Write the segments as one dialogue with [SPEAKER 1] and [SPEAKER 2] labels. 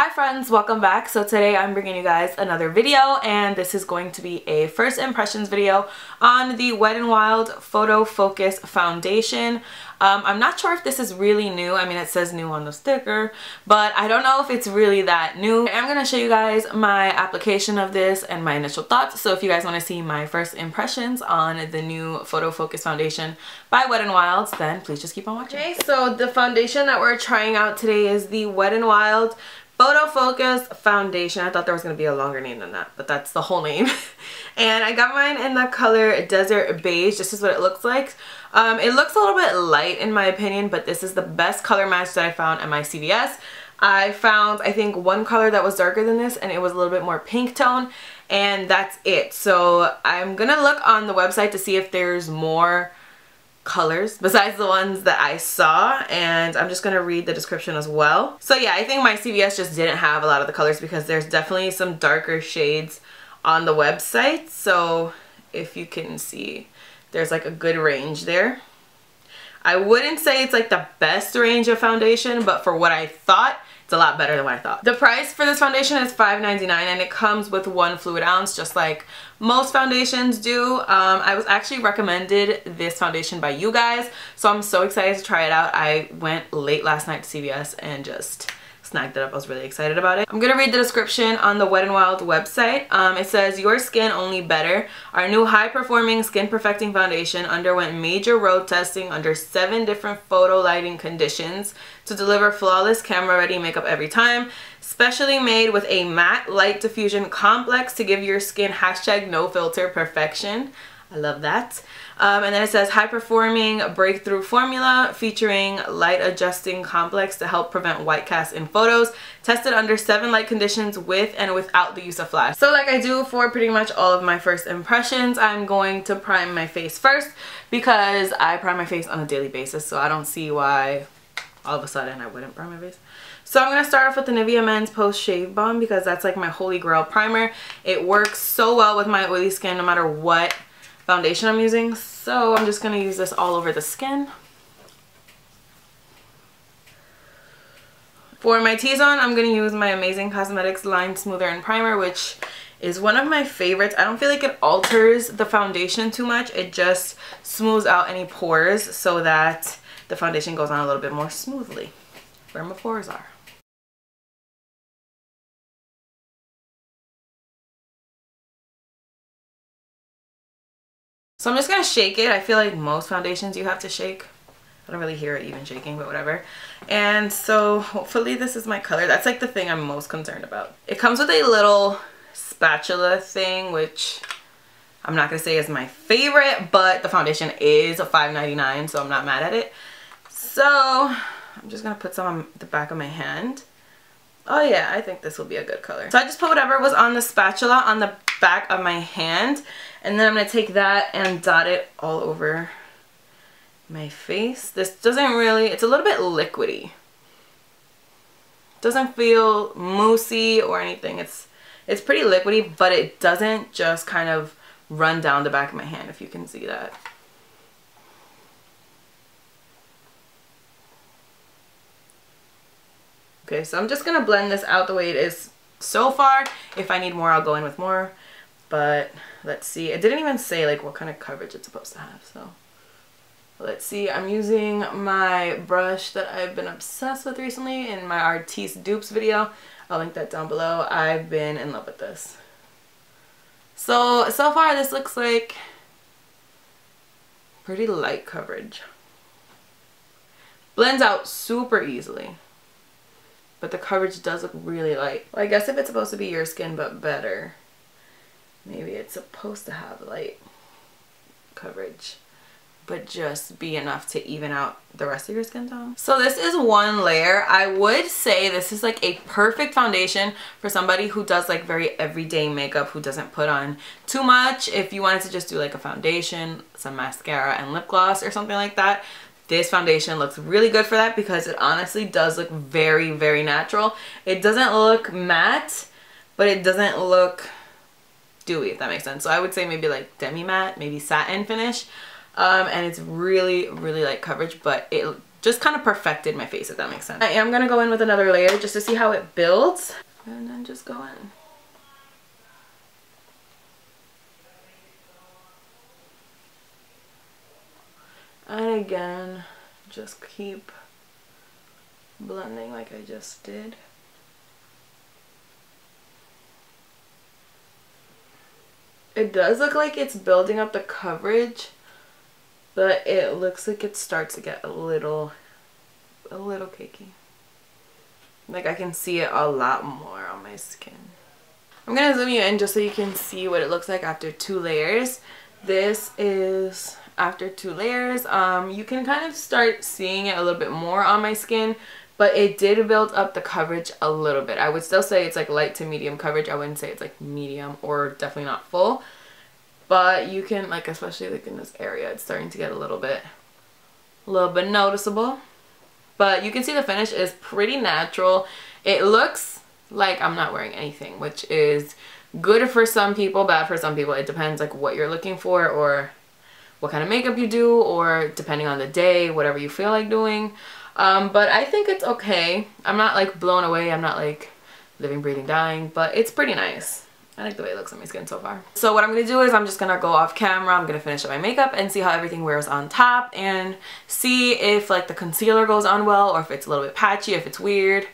[SPEAKER 1] Hi friends, welcome back. So today I'm bringing you guys another video, and this is going to be a first impressions video on the Wet n Wild Photo Focus Foundation. I'm not sure if this is really new. I mean, it says new on the sticker, but I don't know if it's really that new. I'm going to show you guys my application of this and my initial thoughts. So if you guys want to see my first impressions on the new Photo Focus Foundation by Wet n Wild, then please just keep on watching. Okay, so the foundation that we're trying out today is the Wet n Wild Photo Focus Foundation. I thought there was going to be a longer name than that, but that's the whole name. And I got mine in the color Desert Beige. This is what it looks like. It looks a little bit light in my opinion, but this is the best color match that I found at my CVS. I found, I think, one color that was darker than this, and it was a little bit more pink tone, and that's it. So I'm going to look on the website to see if there's more colors besides the ones that I saw, and I'm just gonna read the description as well. So yeah, I think my CVS just didn't have a lot of the colors because there's definitely some darker shades on the website. So if you can see, there's like a good range there. I wouldn't say it's like the best range of foundation, but for what I thought, it's a lot better than what I thought. The price for this foundation is $5.99, and it comes with 1 fluid ounce, just like most foundations do. I was actually recommended this foundation by you guys, so I'm so excited to try it out. I went late last night to CVS and just snagged it up. I was really excited about it. I'm gonna read the description on the Wet n Wild website. It says, your skin only better. Our new high-performing skin perfecting foundation underwent major road testing under 7 different photo lighting conditions to deliver flawless camera-ready makeup every time. Specially made with a matte light diffusion complex to give your skin #NoFilter perfection. I love that. And then it says high-performing breakthrough formula featuring light adjusting complex to help prevent white cast in photos. Tested under 7 light conditions with and without the use of flash. So like I do for pretty much all of my first impressions, I'm going to prime my face first because I prime my face on a daily basis. So I don't see why all of a sudden I wouldn't prime my face. So I'm going to start off with the Nivea Men's Post Shave Balm because that's like my holy grail primer. It works so well with my oily skin no matter what foundation I'm using. So I'm just going to use this all over the skin. For my T-zone, I'm going to use my Amazing Cosmetics Line Smoother and Primer, which is one of my favorites. I don't feel like it alters the foundation too much. It just smooths out any pores so that the foundation goes on a little bit more smoothly where my pores are. So I'm just going to shake it. I feel like most foundations you have to shake. I don't really hear it even shaking, but whatever. And so hopefully this is my color. That's like the thing I'm most concerned about. It comes with a little spatula thing, which I'm not going to say is my favorite, but the foundation is $5.99, so I'm not mad at it. So I'm just going to put some on the back of my hand. Oh yeah, I think this will be a good color. So I just put whatever was on the spatula on the back of my hand, and then I'm going to take that and dot it all over my face. This doesn't really, it's a little bit liquidy. Doesn't feel moussey or anything. It's pretty liquidy, but it doesn't just kind of run down the back of my hand, if you can see that. Okay, so I'm just going to blend this out the way it is so far. If I need more, I'll go in with more. But let's see. It didn't even say like what kind of coverage it's supposed to have. So let's see. I'm using my brush that I've been obsessed with recently in my Artiste Dupes video. I'll link that down below. I've been in love with this. So far this looks like pretty light coverage. Blends out super easily. But the coverage does look really light. Well, I guess if it's supposed to be your skin but better, maybe it's supposed to have light coverage, but just be enough to even out the rest of your skin tone. So this is one layer. I would say this is like a perfect foundation for somebody who does like very everyday makeup, who doesn't put on too much. If you wanted to just do like a foundation, some mascara, and lip gloss or something like that, this foundation looks really good for that because it honestly does look very, very natural. It doesn't look matte, but it doesn't look dewy, if that makes sense. So I would say maybe like demi matte, maybe satin finish. And it's really, really light coverage, but it just kind of perfected my face, if that makes sense. I am gonna go in with another layer just to see how it builds, and then just go in. And again, just keep blending like I just did. It does look like it's building up the coverage, but it looks like it starts to get a little cakey. Like I can see it a lot more on my skin. I'm gonna zoom you in just so you can see what it looks like after 2 layers. This is after 2 layers. You can kind of start seeing it a little bit more on my skin, but it did build up the coverage a little bit. I would still say it's like light to medium coverage. I wouldn't say it's like medium or definitely not full. But you can, like, especially like in this area, it's starting to get a little bit noticeable. But you can see the finish is pretty natural. It looks like I'm not wearing anything, which is good for some people, bad for some people. It depends like what you're looking for or what kind of makeup you do, or depending on the day, whatever you feel like doing. But I think it's okay. I'm not like blown away. I'm not like living, breathing, dying, but it's pretty nice. I like the way it looks on my skin so far. So what I'm going to do is I'm just going to go off camera. I'm going to finish up my makeup and see how everything wears on top, and see if like the concealer goes on well, or if it's a little bit patchy, if it's weird.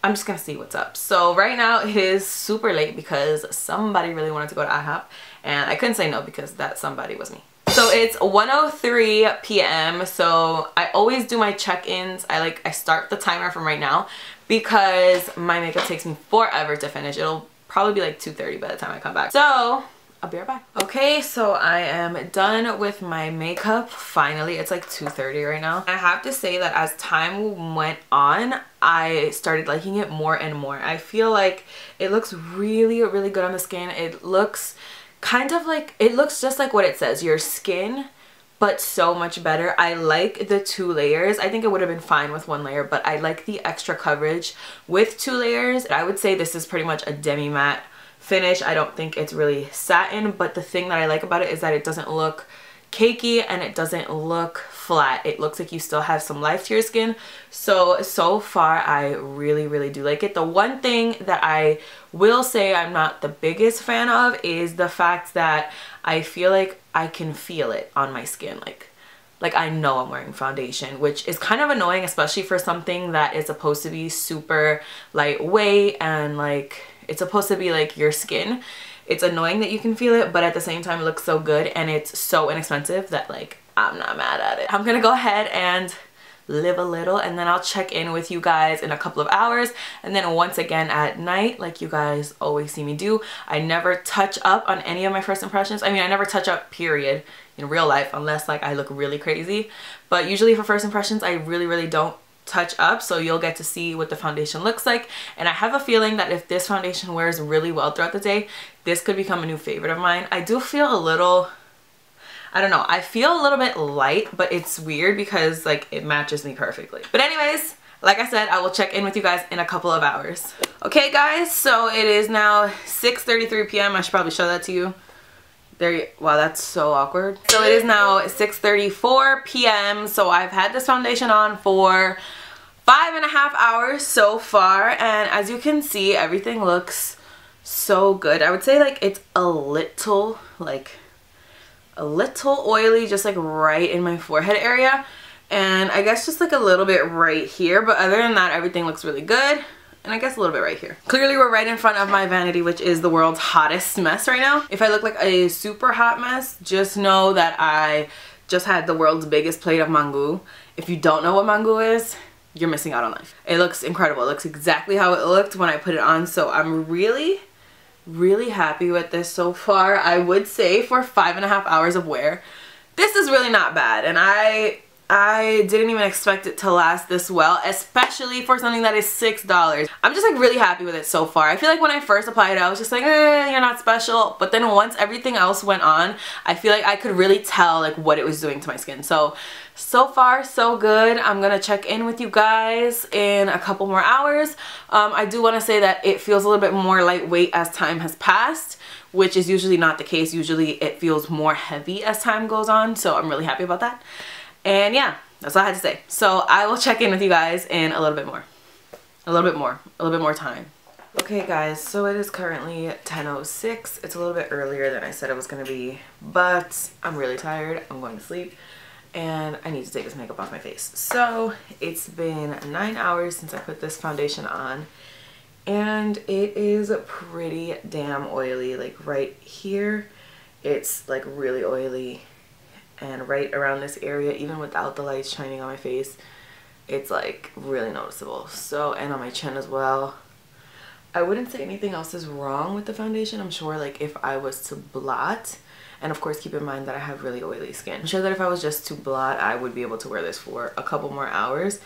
[SPEAKER 1] I'm just going to see what's up. So right now it is super late because somebody really wanted to go to IHOP, and I couldn't say no because that somebody was me. So it's 1:03 p.m. So I always do my check-ins. I start the timer from right now because my makeup takes me forever to finish. It'll probably be like 2:30 by the time I come back. So I'll be right back. Okay, so I am done with my makeup finally. It's like 2:30 right now. I have to say that as time went on, I started liking it more and more. I feel like it looks really, really good on the skin. It looks kind of like, it looks just like what it says, your skin, but so much better. I like the 2 layers. I think it would have been fine with 1 layer, but I like the extra coverage with 2 layers. I would say this is pretty much a demi matte finish. I don't think it's really satin, but the thing that I like about it is that it doesn't look cakey and it doesn't look flat. It looks like you still have some life to your skin. So far I really, really do like it. The one thing that I will say I'm not the biggest fan of is the fact that I feel like I can feel it on my skin. Like I know I'm wearing foundation, which is kind of annoying, especially for something that is supposed to be super lightweight and like it's supposed to be like your skin. It's annoying that you can feel it, but at the same time it looks so good and it's so inexpensive that like I'm not mad at it. I'm gonna go ahead and live a little, and then I'll check in with you guys in a couple of hours, and then once again at night, like you guys always see me do. I never touch up on any of my first impressions. I mean, I never touch up period in real life unless like I look really crazy, but usually for first impressions I really don't touch up, so you'll get to see what the foundation looks like. And I have a feeling that if this foundation wears really well throughout the day, this could become a new favorite of mine. I do feel a little, I don't know, I feel a little bit light, but it's weird because like it matches me perfectly. But anyways, like I said, I will check in with you guys in a couple of hours. Okay guys, so it is now 6:33 p.m. I should probably show that to you. Wow, that's so awkward. So it is now 6:34 p.m. So I've had this foundation on for 5.5 hours so far, and as you can see, everything looks so good. I would say like it's a little oily, just like right in my forehead area, and I guess just like a little bit right here, but other than that everything looks really good. And I guess a little bit right here. Clearly we're right in front of my vanity, which is the world's hottest mess right now. If I look like a super hot mess, just know that I just had the world's biggest plate of mango. If you don't know what mango is, you're missing out on life. It looks incredible. It looks exactly how it looked when I put it on, so I'm really happy with this so far. I would say for 5.5 hours of wear, this is really not bad, and I didn't even expect it to last this well, especially for something that is $6. I'm just like really happy with it so far. I feel like when I first applied it, I was just like, you're not special. But then once everything else went on, I feel like I could really tell like what it was doing to my skin. So far so good. I'm gonna check in with you guys in a couple more hours. I do want to say that it feels a little bit more lightweight as time has passed, which is usually not the case. Usually it feels more heavy as time goes on, so I'm really happy about that. And yeah, That's all I had to say. So I will check in with you guys in a little bit more time. Okay guys, so it is currently 10:06. It's a little bit earlier than I said it was gonna be, but I'm really tired. I'm going to sleep and I need to take this makeup off my face. So it's been 9 hours since I put this foundation on, and it is pretty damn oily. Like right here, it's like really oily, and right around this area, even without the lights shining on my face, it's like really noticeable. So, and on my chin as well. I wouldn't say anything else is wrong with the foundation. I'm sure like if I was to blot, and of course keep in mind that I have really oily skin, I'm sure that if I was just to blot, I would be able to wear this for a couple more hours.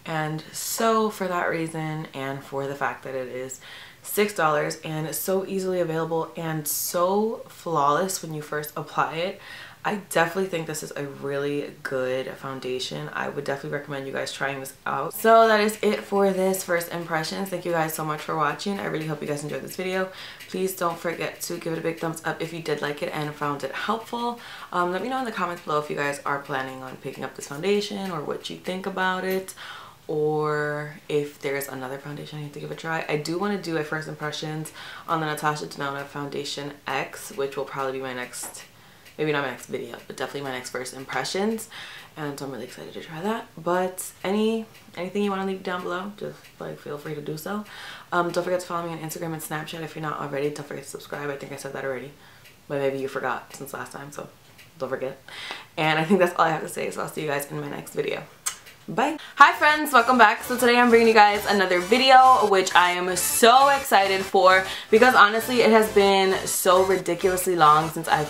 [SPEAKER 1] And so for that reason, and for the fact that it is $6 and so easily available and so flawless when you first apply it, I definitely think this is a really good foundation. I would definitely recommend you guys trying this out. So that is it for this first impressions. Thank you guys so much for watching. I really hope you guys enjoyed this video. Please don't forget to give it a big thumbs up if you did like it and found it helpful. Let me know in the comments below if you guys are planning on picking up this foundation or what you think about it, or if there's another foundation I need to give a try. I do want to do a first impressions on the Natasha Denona Foundation X, which will probably be my next, maybe not my next video, but definitely my next first impressions, and so I'm really excited to try that. But anything you want to leave down below, just like feel free to do so. Don't forget to follow me on Instagram and Snapchat if you're not already. Don't forget to subscribe. I think I said that already, but maybe you forgot since last time, so don't forget. And I think that's all I have to say, so I'll see you guys in my next video. Bye. Hi friends, welcome back. So today I'm bringing you guys another video, which I am so excited for because honestly it has been so ridiculously long since I've